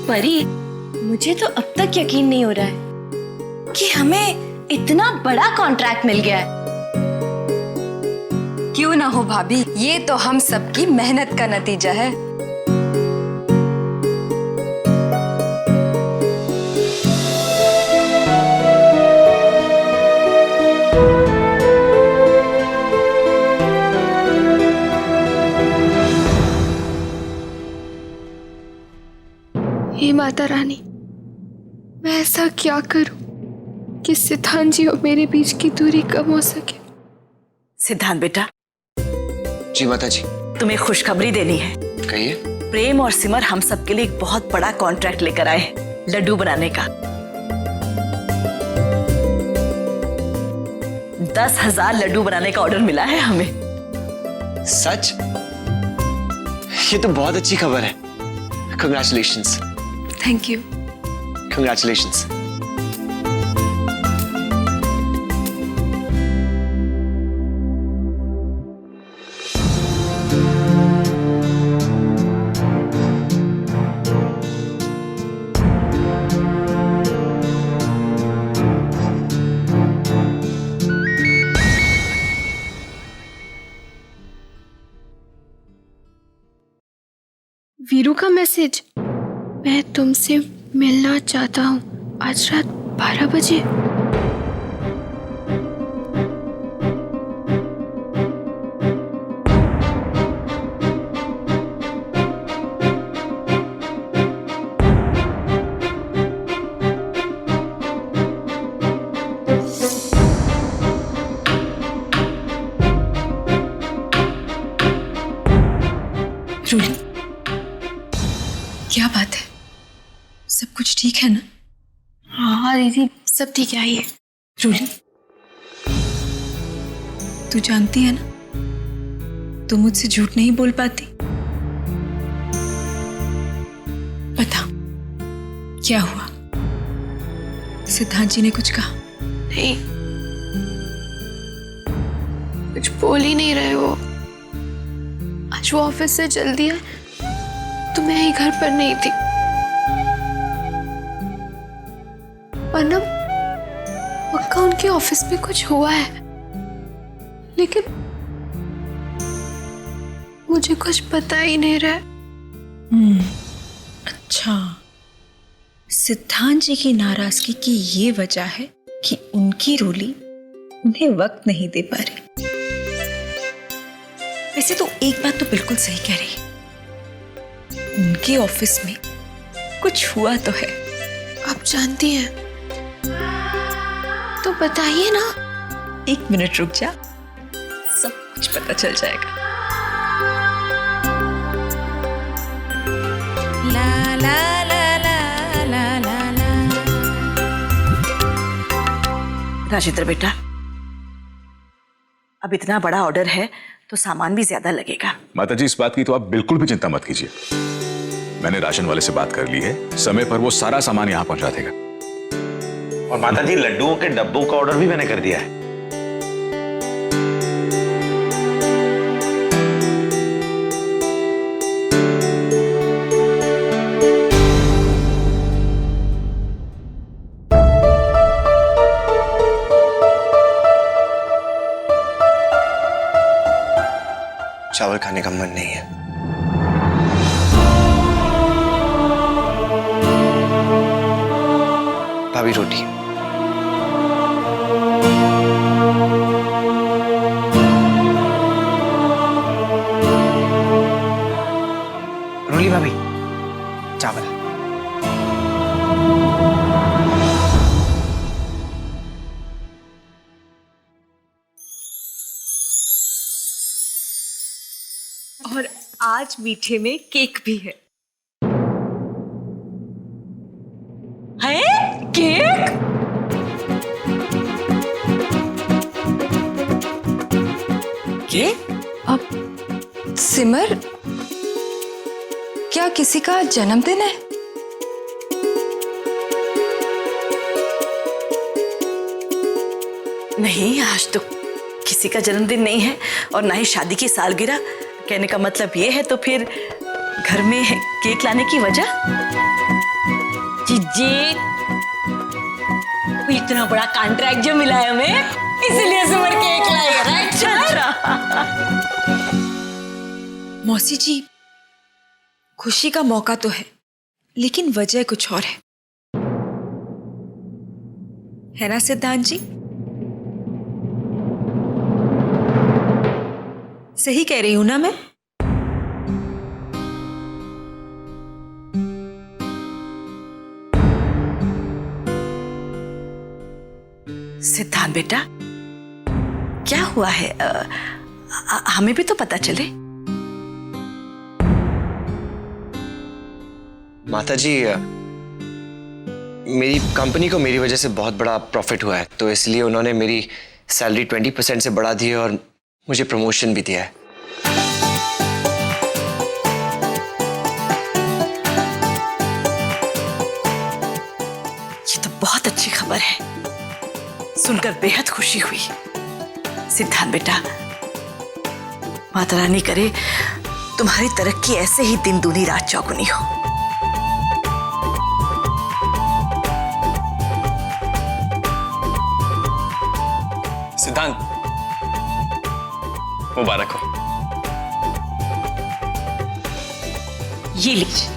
परी, मुझे तो अब तक यकीन नहीं हो रहा है कि हमें इतना बड़ा कॉन्ट्रैक्ट मिल गया है। क्यों ना हो भाभी, ये तो हम सबकी मेहनत का नतीजा है। हे माता रानी, मैं ऐसा क्या करूं कि सिद्धांत जी और मेरे बीच की दूरी कम हो सके। सिद्धांत बेटा। जी माता जी। तुम्हें खुशखबरी देनी है। कहिए। प्रेम और सिमर हम सबके लिए एक बहुत बड़ा कॉन्ट्रैक्ट लेकर आए हैं, लड्डू बनाने का। 10,000 लड्डू बनाने का ऑर्डर मिला है हमें। सच? ये तो बहुत अच्छी खबर है। Congratulations. Thank you. Congratulations. Veeru का मैसेज। मैं तुमसे मिलना चाहता हूँ आज रात 12 बजे। रूली, क्या बात है? सब कुछ ठीक है ना? हाँ दीदी, सब ठीक है। आइए। रूली, तू जानती है ना, तू मुझसे झूठ नहीं बोल पाती। बता, क्या हुआ? सिद्धांत जी ने कुछ कहा? नहीं, कुछ बोल ही नहीं रहे वो। आज वो ऑफिस से जल्दी आए तो मैं ही घर पर नहीं थी। वरना पक्का उनके ऑफिस में कुछ हुआ है, लेकिन मुझे कुछ पता ही नहीं रहा। अच्छा, सिद्धांत जी की नाराजगी की ये वजह है कि उनकी रूली उन्हें वक्त नहीं दे पा रही। वैसे तो एक बात तो बिल्कुल सही कह रही है, उनके ऑफिस में कुछ हुआ तो है। आप जानती हैं तो बताइए ना। 1 मिनट रुक जा, सब कुछ पता चल जाएगा। ला ला ला ला ला ला ला। राजेंद्र बेटा, अब इतना बड़ा ऑर्डर है तो सामान भी ज्यादा लगेगा। माताजी, इस बात की तो आप बिल्कुल भी चिंता मत कीजिए। मैंने राशन वाले से बात कर ली है, समय पर वो सारा सामान यहाँ पहुंचा देगा। और माताजी, लड्डुओं के डब्बों का ऑर्डर भी मैंने कर दिया है। चावल खाने का मन नहीं है। भाभी, रोटी। रोली भाभी, चावल। और आज मीठे में केक भी है। है केक? केक? अब सिमर, क्या किसी का जन्मदिन है? नहीं, आज तो किसी का जन्मदिन नहीं है और ना ही शादी की सालगिरह। कहने का मतलब ये है तो फिर घर में केक लाने की वजह? जीजी, इतना बड़ा कॉन्ट्रैक्ट जो मिला है हमें, इसलिए समर केक लाएगा, राइट? मौसी जी, खुशी का मौका तो है, लेकिन वजह कुछ और है ना सिद्धांत जी? सही कह रही हूं ना मैं? सिद्धांत बेटा, क्या हुआ है? हमें भी तो पता चले। माता जी, मेरी कंपनी को मेरी वजह से बहुत बड़ा प्रॉफिट हुआ है, तो इसलिए उन्होंने मेरी सैलरी 20% से बढ़ा दी है और मुझे प्रमोशन भी दिया है। ये तो बहुत अच्छी खबर है, सुनकर बेहद खुशी हुई। सिद्धांत बेटा, माता रानी करे तुम्हारी तरक्की ऐसे ही दिन दूनी रात चौगुनी हो। सिद्धांत, मुबारक हो। ये लीजिए।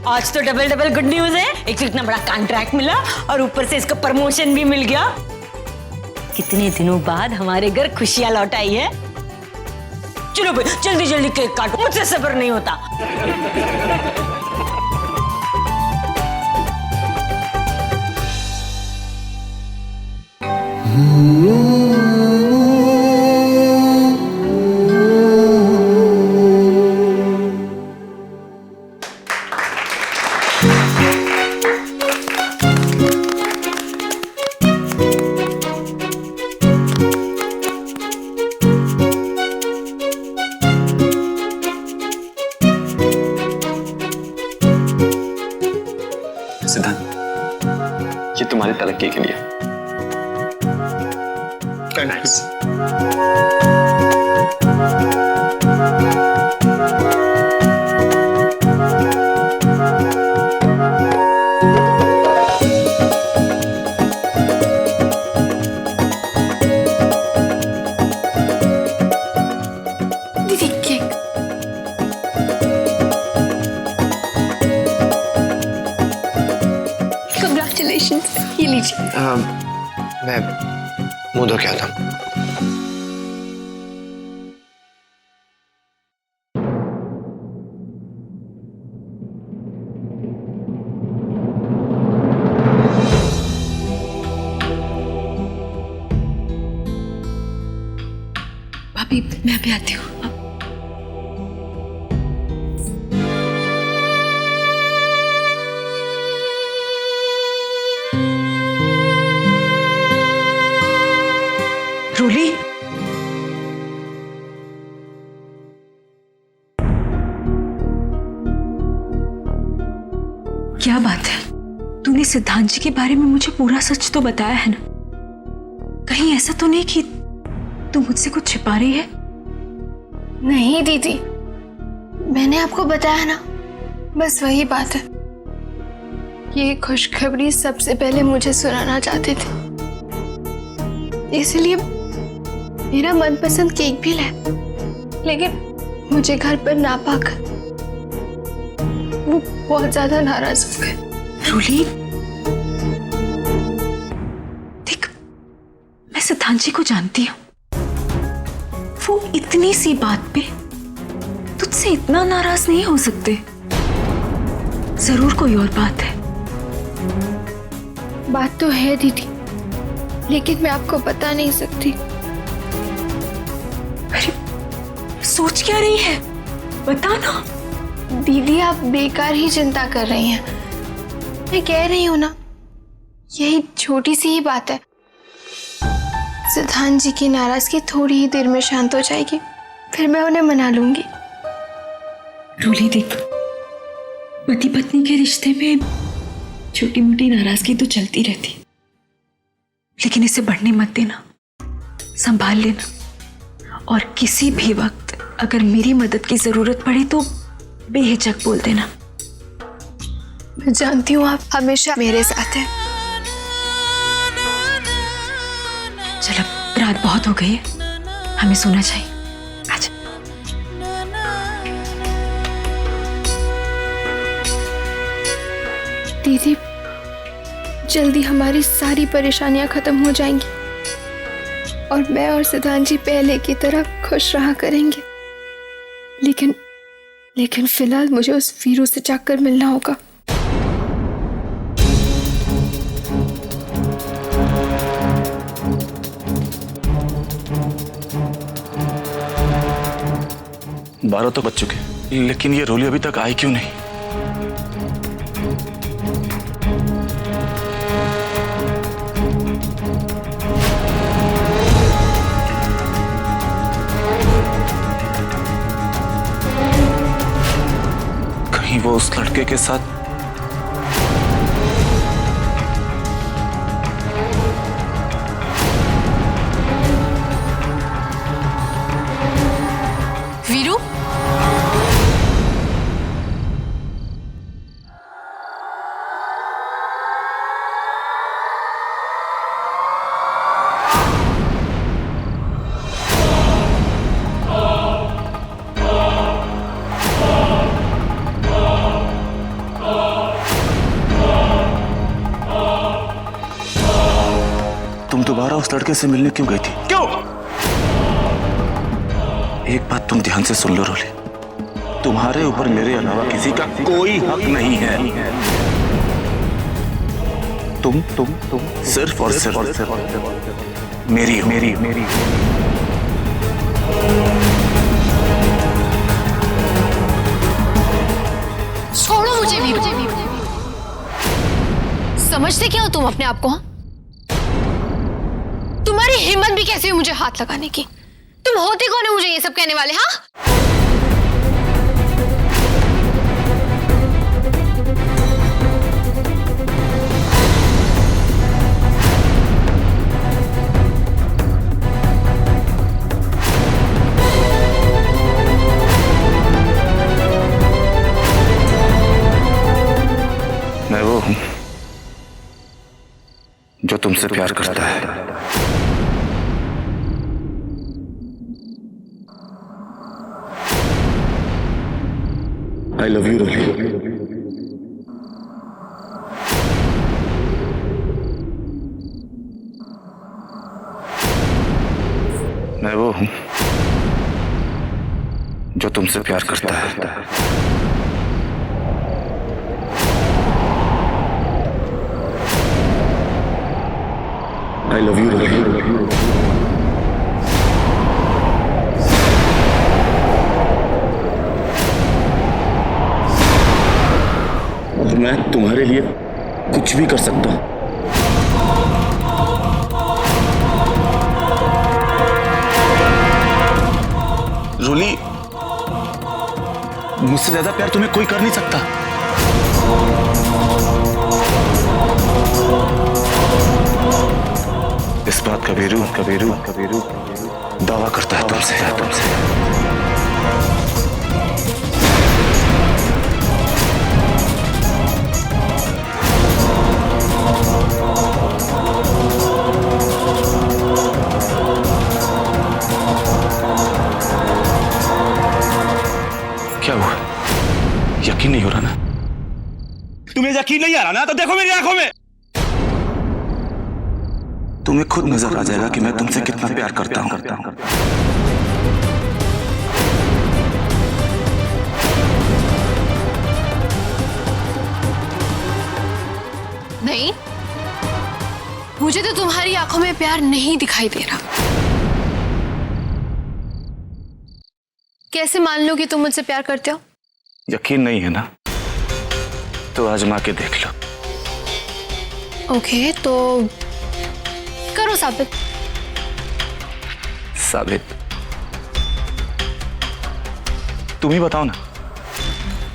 आज तो डबल डबल गुड न्यूज है। एक तो इतना बड़ा कॉन्ट्रैक्ट मिला और ऊपर से इसका प्रमोशन भी मिल गया। कितने दिनों बाद हमारे घर खुशियां लौट आई है। चलो भाई, जल्दी जल्दी केक काटो, मुझसे सब्र नहीं होता। सिद्धांत, ये तुम्हारी तरक्की के लिए। Nice. दीदी केक। Congratulations, ये लीजिए। मैं मुंह धो के आता हूँ। भाभी, मैं अभी आती हूँ। रूली, क्या बात है? तूने सिद्धांत जी के बारे में मुझे पूरा सच तो बताया है ना? कहीं ऐसा तो नहीं कि तू मुझसे कुछ छिपा रही है? नहीं दीदी, मैंने आपको बताया ना, बस वही बात है। ये खुशखबरी सबसे पहले मुझे सुनाना चाहते थे, इसलिए मेरा मनपसंद केक भी लाए, लेकिन मुझे घर पर ना पाकर वो बहुत ज्यादा नाराज हो गए। रूली, देख, मैं सिद्धांत जी को जानती हूँ। वो इतनी सी बात पे तुझसे इतना नाराज नहीं हो सकते। जरूर कोई और बात है। बात तो है दीदी, लेकिन मैं आपको बता नहीं सकती। अरे, सोच क्या रही है? बता ना। दीदी, आप बेकार ही चिंता कर रही हैं। मैं कह रही हूं ना, यही छोटी सी ही बात है। सिद्धांत जी की नाराजगी थोड़ी ही देर में शांत हो जाएगी, फिर मैं उन्हें मना लूंगी। रूली देख, पति पत्नी के रिश्ते में छोटी मोटी नाराजगी तो चलती रहती, लेकिन इसे बढ़ने मत देना, संभाल लेना। और किसी भी वक्त अगर मेरी मदद की जरूरत पड़े तो बेहिचक बोल देना। मैं जानती हूँ आप हमेशा मेरे साथ हैं। चल अब रात बहुत हो गई है, हमें सोना चाहिए। आजा। दीदी, जल्दी हमारी सारी परेशानियां खत्म हो जाएंगी और मैं और सिद्धांत जी पहले की तरह खुश रहा करेंगे। लेकिन फिलहाल मुझे उस वीरू से जाकर मिलना होगा। बारह तो बज चुके, लेकिन ये रोली अभी तक आई क्यों नहीं? कहीं वो उस लड़के के साथ? वीरू, तुम दोबारा उस लड़के से मिलने क्यों गई थी? क्यों? एक बात तुम ध्यान से सुन लो रोली, तुम्हारे ऊपर मेरे अलावा किसी का कोई हक नहीं है। तुम सिर्फ और सिर्फ मेरी हो। छोड़ो मुझे वीरू। समझते क्या हो तुम अपने आप को? हाँ? तुम्हारी हिम्मत भी कैसे हुई मुझे हाथ लगाने की? तुम होते कौन है मुझे ये सब कहने वाले? हाँ, मैं वो हूं जो तुमसे प्यार करता है। I love you, रोली। मैं वो हूं जो तुमसे प्यार करता है। I love you, रोली। मैं तुम्हारे लिए कुछ भी कर सकता हूं। रोली, मुझसे ज्यादा प्यार तुम्हें कोई कर नहीं सकता। इस बात का वीरू दावा करता है तुमसे। क्या हुआ? यकीन नहीं हो रहा ना? तुम्हें यकीन नहीं आ रहा ना? तो देखो मेरी आंखों में। तुम्हें खुद नजर आ जाएगा कि मैं तुमसे कितना प्यार करता हूं। नहीं, मुझे तो तुम्हारी आंखों में प्यार नहीं दिखाई दे रहा। कैसे मान लो कि तुम मुझसे प्यार करते हो? यकीन नहीं है ना? तो आजमा के देख लो। ओके, तो करो साबित। तुम ही बताओ ना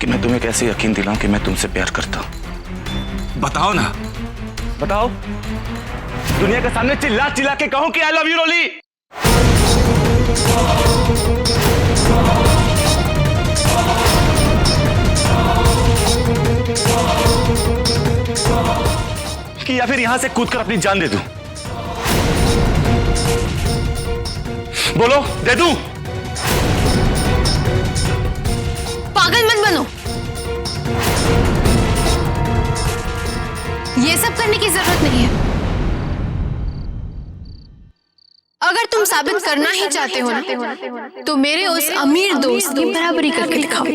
कि मैं तुम्हें कैसे यकीन दिलाऊं कि मैं तुमसे प्यार करता हूं। बताओ ना, बताओ। दुनिया के सामने चिल्ला चिल्ला के कहूं कि आई लव यू रोली। कि या फिर यहां से कूदकर अपनी जान दे दूं? बोलो, दे दूं? पागल मत बनो। ये सब करने की जरूरत नहीं है। अगर तुम साबित करना ही चाहते हो ना, तो मेरे उस अमीर दोस्त की बराबरी करके दिखाओ।